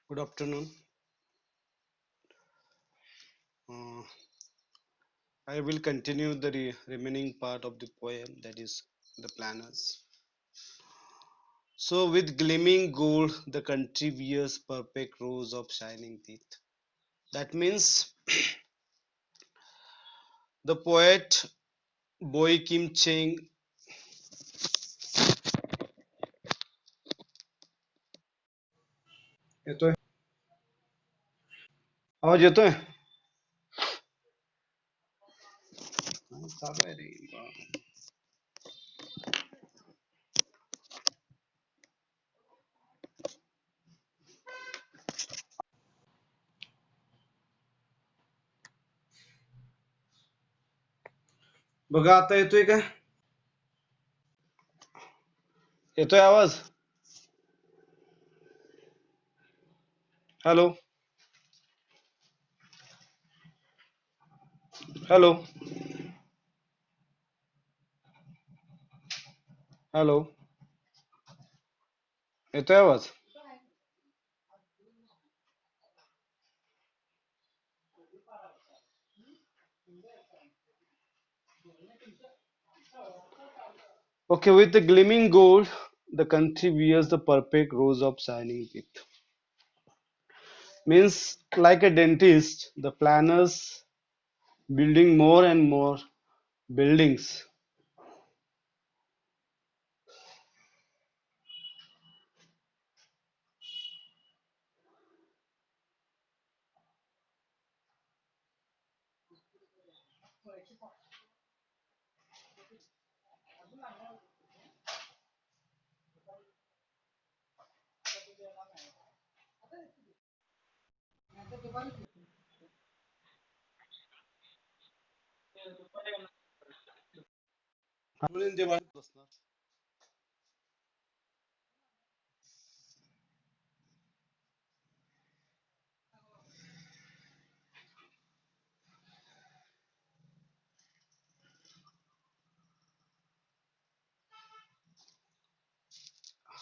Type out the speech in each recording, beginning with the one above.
Good afternoon. Uh, I will continue the remaining part of the poem, that is the planners. So, with gleaming gold, the country wears perfect rows of shining teeth. That means the poet Boy Kim Cheng. येतोय आवाज येतोय चालू आहे रे बघा आता येतोय का येतोय आवाज हॅलो हॅलो हॅलो येतोय आवाज Okay, with the gleaming gold, the country wears the perfect rows of shining teeth. Means, like a dentist, the planners building more and more buildings.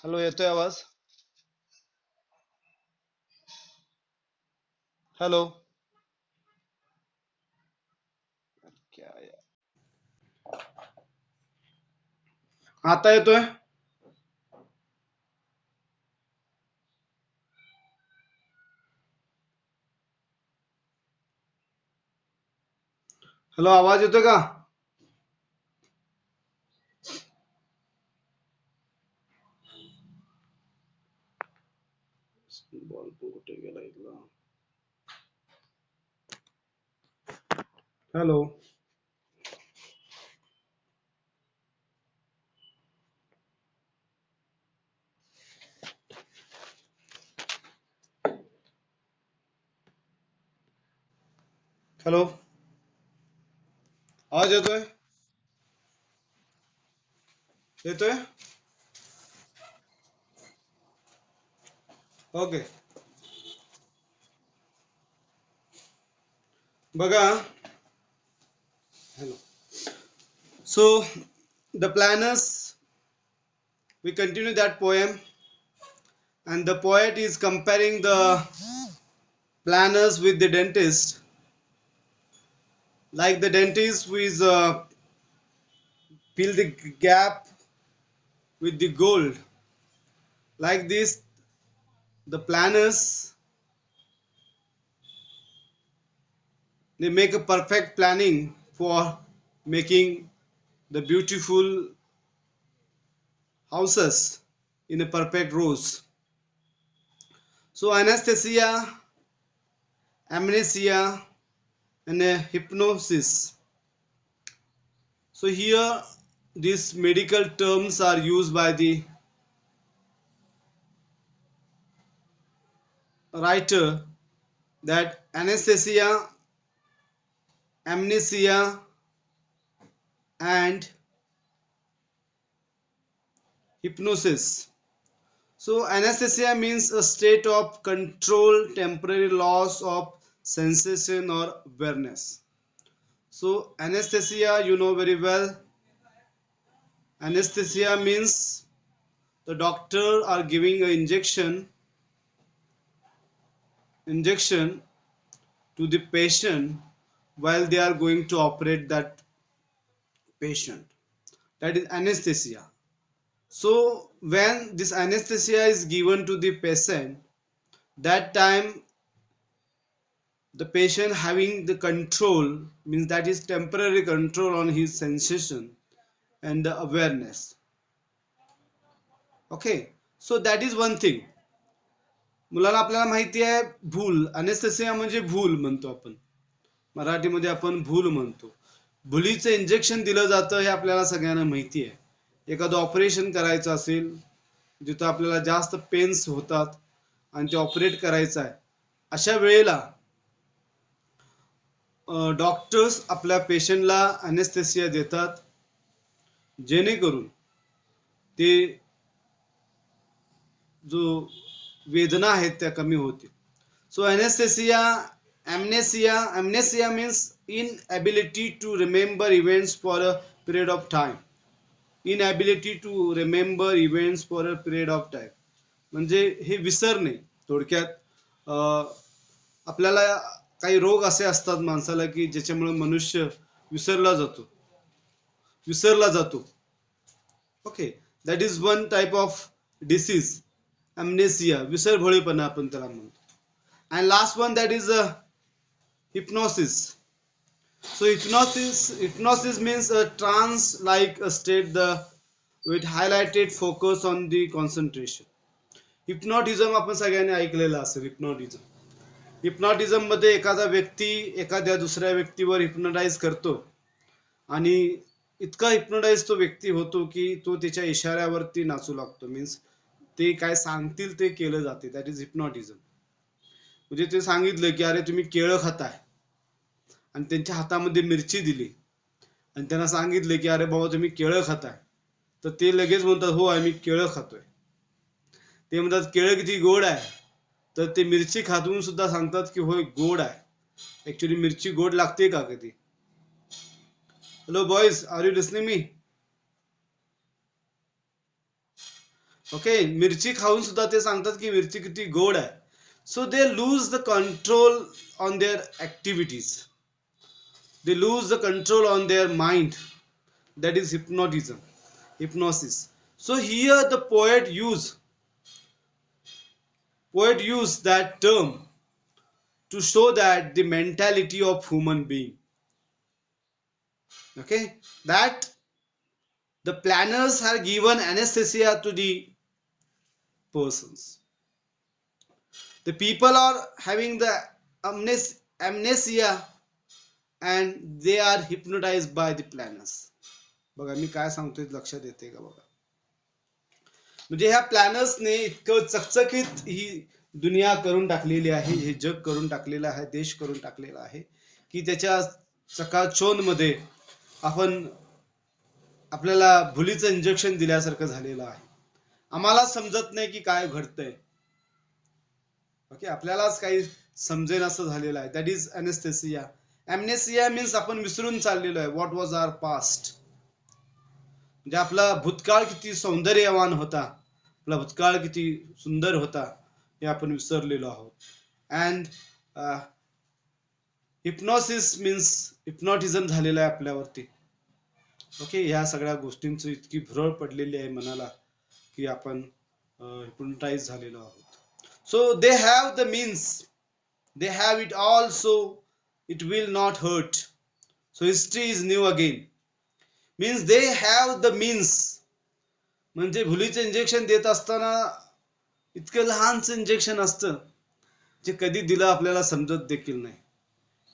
Hello येतोय आवाज हॅलो क्या यार आता येतोय हॅलो आवाज येतोय का बॉल पण कुठे गेला इथला हॅलो हॅलो आवाज येतोय येतोय ओके बघा hello so the planners, we continue that poem, and the poet is comparing the planners with the dentist, like the dentist who is fill the gap with the gold. Like this, the planners, they make a perfect planning for making the beautiful houses in a perfect rows. So anesthesia, amnesia, and hypnosis. So here these medical terms are used by the writer, that anesthesia, amnesia, and hypnosis. So anesthesia means a state of control, temporary loss of sensation or awareness. So anesthesia, you know very well. Anesthesia means the doctor are giving an injection injection to the patient while they are going to operate that patient. That is anesthesia. So when this anesthesia is given to the patient, that time the patient having the control, means that is temporary control on his sensation and the awareness. Okay, so that is one thing. मुलाला आपल्याला माहिती आहे भूल, anaesthesia म्हणजे भूल म्हणतो आपण, मराठीमध्ये आपण भूल म्हणतो. भुलीचं इंजेक्शन दिलं जातं हे आपल्याला सगळ्यांना माहिती आहे. एखादं ऑपरेशन करायचं असेल जिथं आपल्याला जास्त पेन्स होतात आणि ते ऑपरेट करायचं आहे, अशा वेळेला डॉक्टर्स आपल्या पेशंटला अनेस्थेसिया देतात जेणेकरून ते जो वेदना आहेत त्या कमी होतील. सो anaesthesia, amnesia means inability to remember events for a period of time. Inability to remember events for a period of time म्हणजे हे विसरणे. थोडक्यात आपल्याला काही रोग असे असतात माणसाला की ज्याच्यामुळे मनुष्य विसरला जातो. Okay, that is one type of disease, amnesia, विसरभोळेपणा आपण त्याला म्हणतो. And last one, that is hypnosis. So hypnosis means a trance-like state with highlighted focus on the concentration. Hypnotism आपण सगळ्यांनी ऐकलेलं असेल. हिप्नॉटिझम मध्ये एखादा व्यक्ती एखाद्या दुसऱ्या व्यक्तीवर हिप्नोटाइज करतो आणि इतका हिप्नोटाइज तो व्यक्ती होतो की तो त्याच्या इशाऱ्यावरती नाचू लागतो. मीन्स ते काय सांगतील ते केलं जाते. That is hypnotism. म्हणजे ते सांगितलं की अरे तुम्ही केळं खाताय आणि त्यांच्या हातामध्ये मिरची दिली आणि त्यांना सांगितलं की अरे बाबा तुम्ही केळं खाताय, तर ते लगेच म्हणतात हो आम्ही केळं खातोय. ते म्हणतात केळं किती गोड आहे, तर ते मिरची खातून सुद्धा सांगतात की होय गोड आहे. ऍक्च्युली मिरची गोड लागते का कधी? Hello boys, are you listening me? Okay, मिरची खाऊन सुद्धा ते सांगतात की मिरची किती गोड आहे. So they lose the control on their activities. They lose the control on their mind. That is hypnosis. So here the poet use that term to show that the mentality of human being. Okay, that the planners are given anesthesia to the persons. The people are having the amnesia and they are hypnotized by the planners. बघा मी काय सांगतोय लक्षात येते का बघा. म्हणजे ह्या प्लॅनर्सने इतकं चकचकीत ही दुनिया करून टाकलेली आहे, हे जग करून टाकलेलं आहे, देश करून टाकलेला आहे की त्याच्या चकाचौंध मध्ये आपल्याला भुलीचं इंजेक्शन दिल्यासारखं झालेलं आहे. आम्हाला समजत नाही की काय घडतंय. ओके, आपल्यालाच काही समजेन असं झालेलं आहे. That is anesthesia. amnesia means आपण विसरून चाललेलो आहे. What was our past. म्हणजे आपला भूतकाळ किती सौंदर्यवान होता, आपला भूतकाळ किती सुंदर होता हे आपण विसरलेलो आहोत. अँड हिप्नॉसिस मीन्स हिप्नॉटिझम झालेलं आहे आपल्यावरती. ओके, ह्या सगळ्या गोष्टींची इतकी भुरळ पडलेली आहे मनाला की आपण हिप्नोटाइज झालेलो आहोत. So they have the means, they have it all, so it will not hurt. So history is new again. Means they have the means. म्हणजे भुलीचं इंजेक्शन देत असताना इतकं लहानचं इंजेक्शन असतं जे कधी दिलं आपल्याला समजत देखील नाही,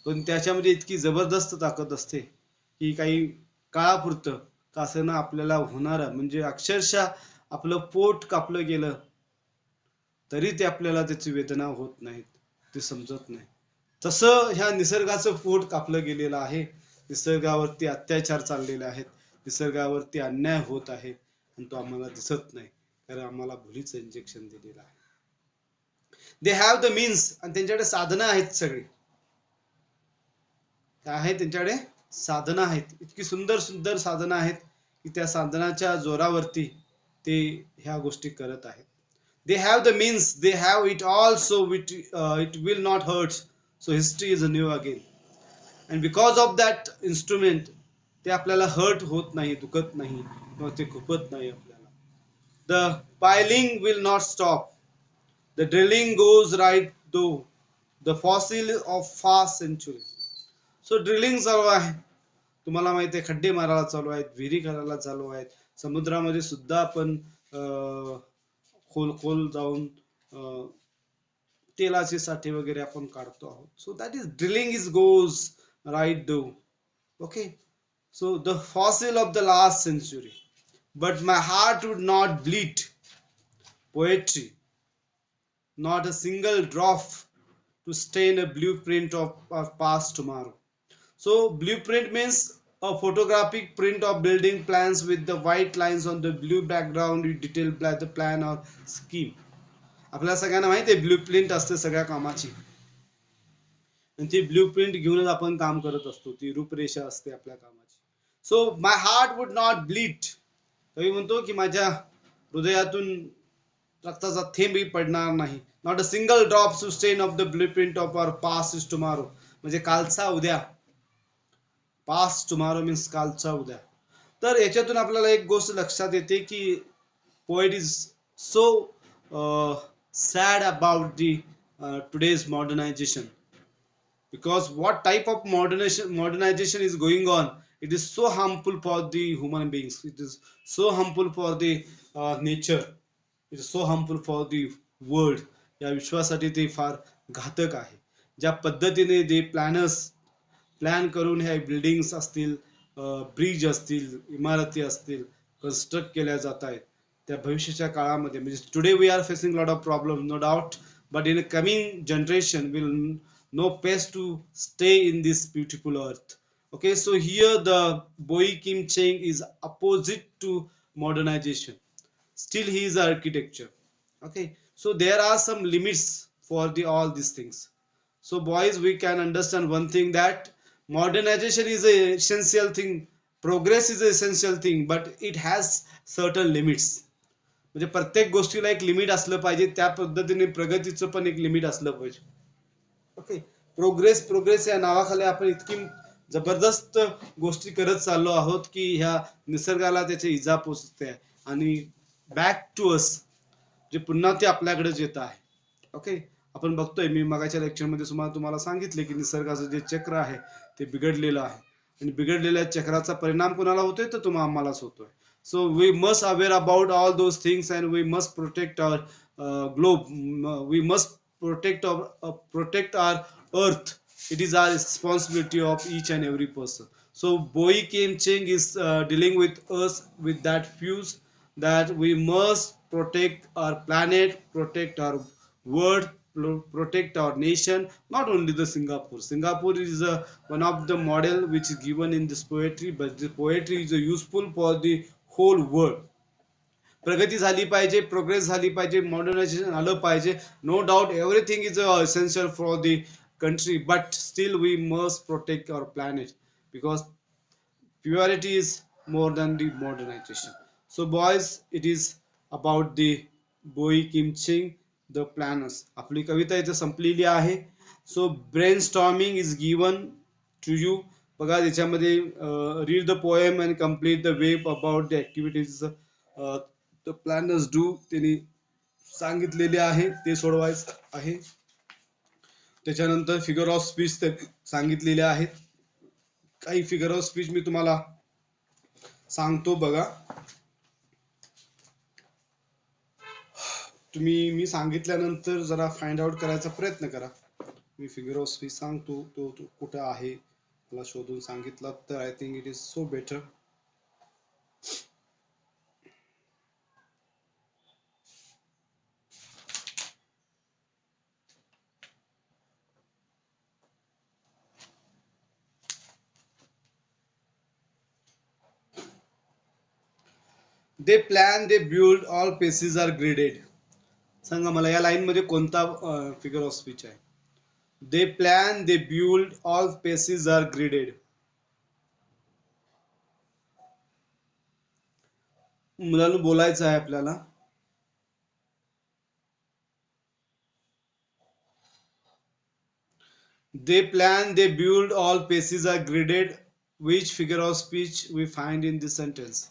पण त्याच्यामध्ये इतकी जबरदस्त ताकद असते की काही काळापुरतं का असेना आपल्याला होणारा, म्हणजे अक्षरशः आपलं पोट कापलं गेलं तरी ते आपल्याला त्याची वेदना होत नाहीत, ते समजत नाही. तसं ह्या निसर्गाचं पोट कापलं गेलेलं आहे. निसर्गावरती अत्याचार चाललेले आहेत, निसर्गावरती अन्याय होत आहे आणि तो आम्हाला दिसत नाही कारण आम्हाला भुलीचं इंजेक्शन दिलेलं आहे. दे हॅव द मीन्स, आणि त्यांच्याकडे साधनं आहेत सगळी. काय आहे त्यांच्याकडे? साधनं आहेत. इतकी सुंदर सुंदर साधनं आहेत की त्या साधनाच्या जोरावरती ते ह्या गोष्टी करत आहेत. They have the means, they have it all, so it will not hurt. So history is new again. And because of that instrument, ते आपल्याला hurt होत नाही, दुखत नाही, किंवा ते खुपत नाही आपल्याला. The piling will not stop. The drilling goes right though. The fossil of fast century. So drilling चालू आहे. तुम्हाला माहिती आहे, खड्डे मारायला चालू आहेत, विहिरी करायला चालू आहेत. समुद्रामध्ये सुद्धा आपण खोल खोल जाऊन तेलाचे साठे वगैरे आपण काढतो आहोत. So that is drilling is goes right though. Okay. So the fossil of the last century. But my heart would not bleed. Poetry. Not a single drop to stain a blueprint of our past tomorrow. So blueprint means a photographic print of building plans with the white lines on the blue background. You detail the plan or scheme. आपल्याला सगळ्यांना माहिती आहे blueprint असते सगळ्या कामाची, आणि ती blueprint घेऊनच आपण काम करत असतो. ती रूपरेषा असते आपल्या कामाची. So my heart would not bleed. कवी म्हणतो की माझ्या हृदयातून रक्ताचा थेंबही पडणार नाही. Not a single drop to stain of the blueprint of our past is tomorrow. म्हणजे कालचा उद्या. पास्ट टुमॉरो मीन्स कालचा उद्या. तर याच्यातून आपल्याला एक गोष्ट लक्षात येते की poet is so sad about the today's modernization, because what type of modernization is going on, it is so harmful for the human beings, it is so harmful for the nature, it is so harmful for the world. या विश्वासाठी ते फार घातक आहे. ज्या पद्धतीने ते plan करून ह्या buildings असतील, ब्रिज असतील, इमारती असतील कन्स्ट्रक्ट केल्या जात आहेत, त्या भविष्याच्या काळामध्ये, म्हणजे today we are facing lot of problem no doubt, but in a coming generation will know best to stay in this beautiful earth. Okay, so here the Boy Kim Cheng is opposite to modernization. Still he is architecture. Okay, so there are some limits for the all these things. So boys, we can understand one thing, that modernization is a essential thing, progress is a essential thing, but it has certain limits. म्हणजे प्रत्येक गोष्टीला एक limit असलं पाहिजे, त्या पद्धतीने प्रगतीचं पण एक लिमिट असलं पाहिजे. ओके. प्रोग्रेस या नावाखाली आपण इतकी जबरदस्त गोष्टी करत चाललो आहोत की ह्या निसर्गाला त्याची इजा पोचते, आणि बॅक टू अस, जे पुन्हा ते आपल्याकडेच येत आहे. ओके. आपण बघतोय, मी मगाच्या लेक्चरमध्ये तुम्हाला सांगितले की निसर्गाचं जे चक्र आहे ते बिघडलेलं आहे, आणि बिघडलेल्या चक्राचा परिणाम कोणाला होतोय, तर आम्हालाच होतोय. So we must aware about all those things, and we must protect our globe. We must protect our earth. It is our responsibility of each and every person. So Boy Kim Cheng is dealing with us with that fuse, that we must protect our planet, protect our world, protect our nation. Not only the Singapore is one of the model which is given in this poetry, but the poetry is useful for the whole world. प्रगती झाली पाहिजे, progress झाली पाहिजे, modernization आलं पाहिजे. No doubt everything is essential for the country, but still we must protect our planet, because purity is more than the modernization. So boys, it is about the Boy Kim Cheng, the planners. आपली कविता इथे संपलेली आहे. So brainstorming is given to you. बघा याच्यामध्ये read the poem and complete the way about the activities the planners do. त्यांनी सांगितलेले आहे ते सोडवायचं आहे. त्याच्यानंतर फिगर ऑफ स्पीच सांगितलेले आहेत. काही फिगर ऑफ स्पीच मी तुम्हाला सांगतो बघा. तुम्ही मी सांगितल्यानंतर जरा फाइंड आउट करायचा प्रयत्न करा. मी फिगर ऑफ स्पीच सांगतो, तो कुठे आहे मला शोधून सांगितलं तर I think it is so better. They plan, they build, all paces are graded. सांगा मला या लाईन मध्ये कोणता फिगर ऑफ स्पीच आहे? They plan, they build, all paces are graded. मुलांना बोलायचं आहे आपल्याला. They plan, they build, all paces are graded. Which figure of speech we find in this sentence?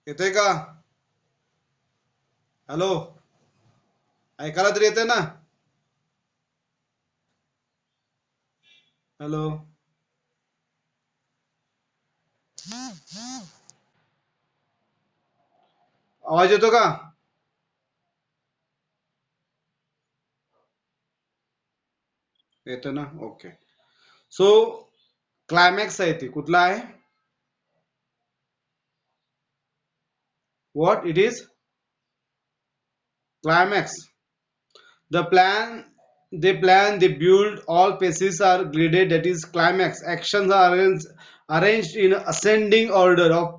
येतोय का? हॅलो, ऐकायला तरी येतंय ना? हॅलो, आवाज येतो का? येतो ना? ओके. सो क्लायमॅक्स आहे ते कुठला आहे? What it is? Climax. The plan, they build, all paces are graded, that is climax. Actions are arranged in ascending order. Of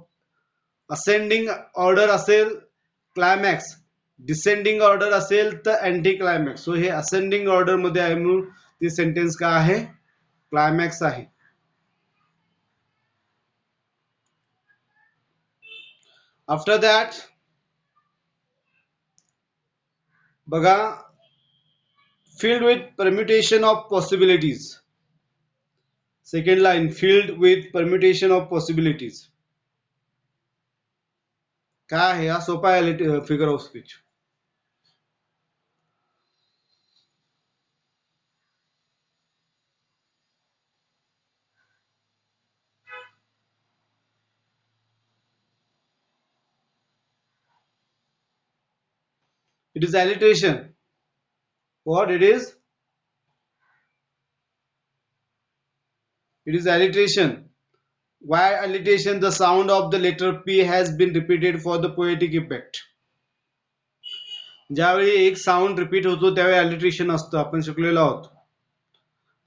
ascending order असेल climax, descending order असेल तर अँटी क्लायमॅक्स. सो हे ascending order मध्ये आहे म्हणून ते sentence काय आहे? Climax आहे. आफ्टर दॅट बघा, filled with permutation of possibilities. Second line, filled with permutation of possibilities. काय आहे? हा सोपा आहे figure of speech. It is alliteration. What it is? It is alliteration. Why alliteration? The sound of the letter P has been repeated for the poetic effect. ज्यावेळी एक sound repeat होतो त्यावेळी alliteration असतं, आपण शिकलेलो आहोत.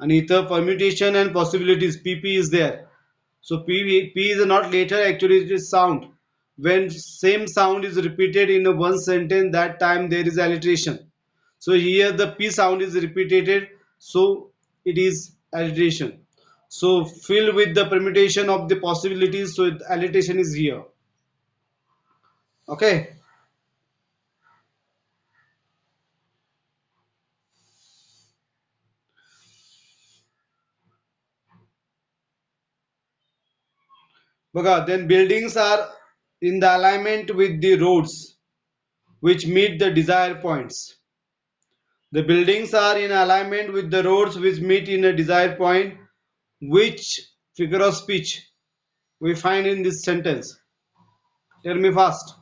आणि इथं permutation and possibilities, PP is there. So P is not letter, actually it is sound. When same sound is repeated in a one sentence, that time there is alliteration. So here the P sound is repeated, so it is alliteration. So fill with the permutation of the possibilities, so alliteration is here. Okay. Baka, then buildings are in the alignment with the roads which meet the desired points. The buildings are in alignment with the roads which meet in a desired point. Which figure of speech we find in this sentence? Tell me fast.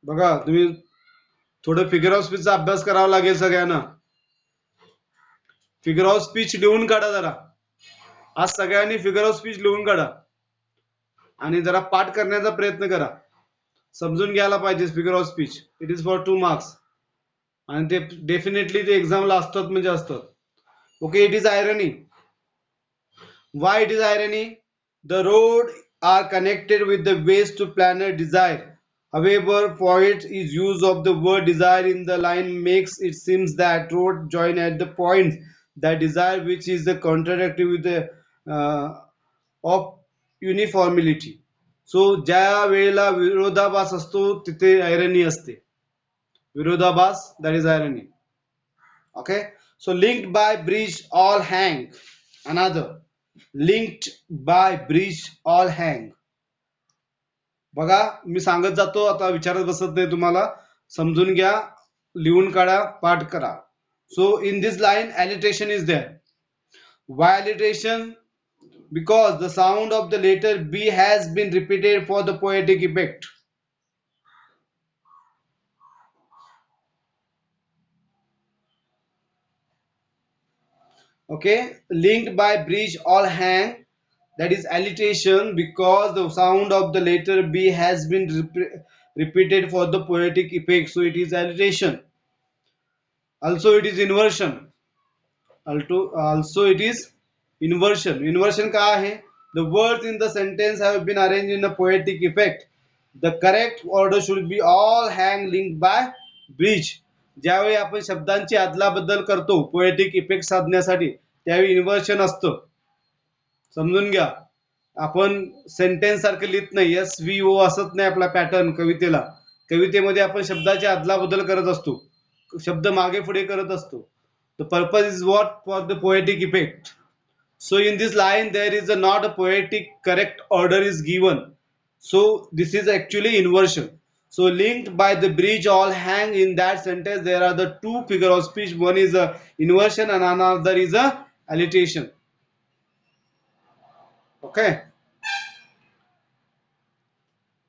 बघा, तुम्ही थोडं figure of स्पीचचा अभ्यास करावा लागेल सगळ्यांना. Figure of speech लिहून काढा जरा. आज सगळ्यांनी फिगर ऑफ स्पीच लिहून काढा आणि जरा पाठ करण्याचा प्रयत्न करा. समजून घ्यायला पाहिजे figure of speech. It is for 2 marks आणि ते डेफिनेटली ते एक्झामला असतात म्हणजे असतात. Okay, it is irony. Why it is irony? The road are connected with the ways to planet desire. However, poet's use of the word desire in the line makes it seems that road join at the point that desire, which is the contradictory with the of uniformity. So ज्या वेळेला विरोधाभास असतो तिथे irony असते. विरोधाभास, that is irony. Okay, so linked by bridge all hang. Another, linked by bridge all hang. बघा, मी सांगत जातो, आता विचारत बसत नाही तुम्हाला. समजून घ्या, लिहून काढा, पाठ करा. So in this line alliteration is there. Why alliteration? Because the sound of the letter B has been repeated for the poetic effect. Okay, linked by bridge all hang, that is alliteration because the sound of the letter B has been repeated for the poetic effect, so it is alliteration. Also it is inversion. Also it is inversion काय आहे? The words in the sentence have been arrange in a poetic effect. The correct order should be all hang link by bridge. ज्यावेळी आपण शब्दांची अदलाबदल करतो poetic effect साधण्यासाठी, त्यावेळी inversion असतं. समजून घ्या. आपण सेंटेन्स सारखं लिहित नाही, एस व्ही ओ असत नाही आपला पॅटर्न कवितेला. कवितेमध्ये आपण शब्दाची अदलाबदल करत असतो, शब्द मागे पुढे करत असतो. The purpose is what for the poetic effect. So in this line there is a not a poetic correct order is given. So this is actually inversion. So linked by the bridge all hang in that sentence there are the two figure of speech. One is a inversion and another is a alliteration. Okay.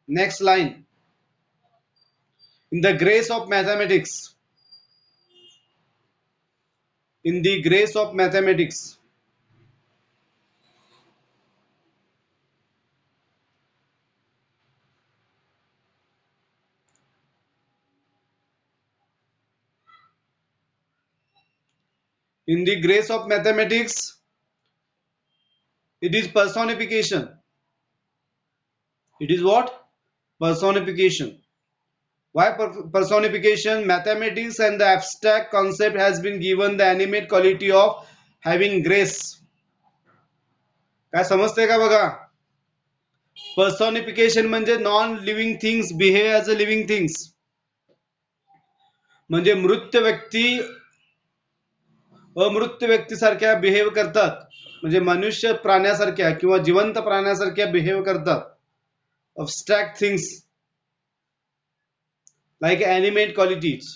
Next line. In the grace of mathematics. In the grace of mathematics. In the grace of mathematics, it is personification. It is what? Personification. Why personification? Mathematics and the abstract concept has been given the animate quality of having grace. काय समजते का बघा? पर्सॉनिफिकेशन म्हणजे non living things behave as a living things. म्हणजे मृत व्यक्ती अमृत व्यक्तीसारख्या behave करतात. म्हणजे मनुष्य प्राण्यासारख्या किंवा जिवंत प्राण्यासारख्या बिहेव करतात. अब्स्ट्रॅक्ट थिंग्स लाईक ॲनिमेट क्वालिटीज.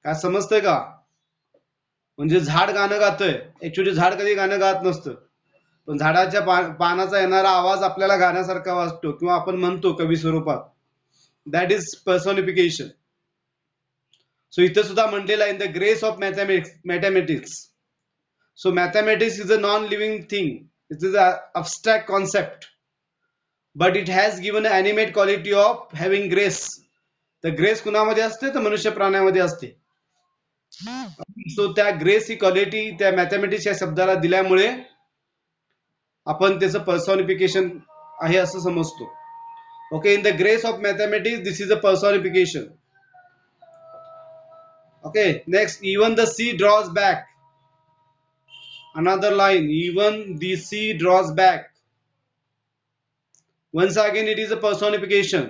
काय समजतंय का? म्हणजे झाड गाणं गातंय, ऍक्च्युली झाड कधी गाणं गात नसतं, पण झाडाच्या पानाचा येणारा आवाज आपल्याला गाण्यासारखा वाटतो किंवा आपण म्हणतो कवी स्वरूपात. That is पर्सॉनिफिकेशन. सो इथे सुद्धा म्हटलेलं आहे in the grace of mathematics. So mathematics is a non living thing. It is a abstract concept, but it has given animate quality of having grace. तर ग्रेस कुणामध्ये असते? तर मनुष्य प्राण्यामध्ये असते. सो त्या ग्रेस ही क्वालिटी त्या मॅथमॅटिक्स या शब्दाला दिल्यामुळे आपण त्याचं पर्सॉनिफिकेशन आहे असं समजतो. Okay. In the grace of mathematics this is a personification. Okay. Next. Even the sea drawers back. Another line. Even the sea draws back. Once again it is a personification.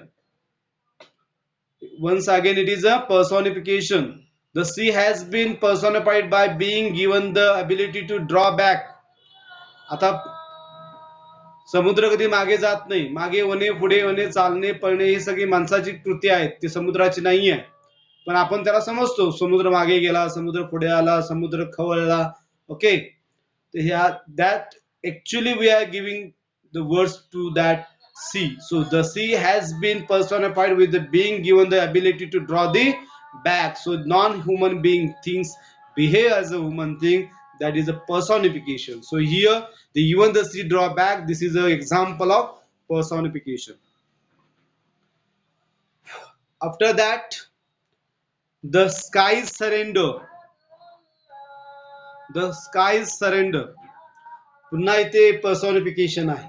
Once again it is a personification. The sea has been personified by being given the ability to draw back. आता समुद्र कधी मागे जात नाही. मागे वने पुढे वने चालणे पळणे ही सगळी माणसाची कृती आहेत, ती समुद्राची नाही आहे. पण आपण त्याला समजतो समुद्र मागे गेला, समुद्र पुढे आला, समुद्र खवळला. ओके. तर ह्या that actually we are giving the words to that sea. So the sea has been personified with the being given the ability to draw the back. So non-human being things behave as a human thing. That is a personification. So here the even the sea draw back. This is an example of personification. After that, the skies surrender. The skies surrender. पुन्हा इथे personification आहे.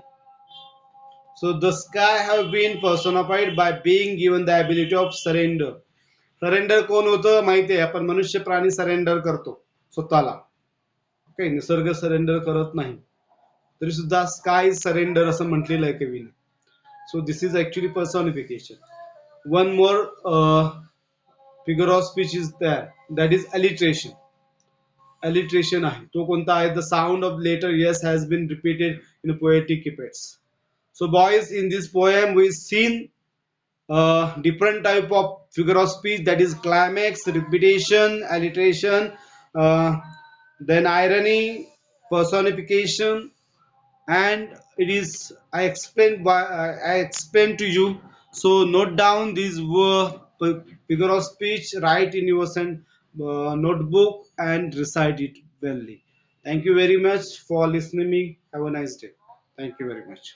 So the sky have been personified by being given the ability of surrender. Surrender कोण होतं माहिती आहे? आपण मनुष्य प्राणी सरेंडर करतो स्वतःला. ओके. निसर्ग सरेंडर करत नाही, तरी सुद्धा स्काय सरेंडर असं म्हटलेलं आहे कवीने. So this is actually personification. One more figure of speech is that is alliteration. Alliteration आहे तो कोणता आहे? The sound of letter S has been repeated in poetic effects. So boys, in this poem we've seen different type of figure of speech, that is climax, repetition, alliteration, then irony, personification, and it is I explained to you. So note down these figure of speech, write in your notebook and recite it well. Thank you very much for listening me. Have a nice day. Thank you very much.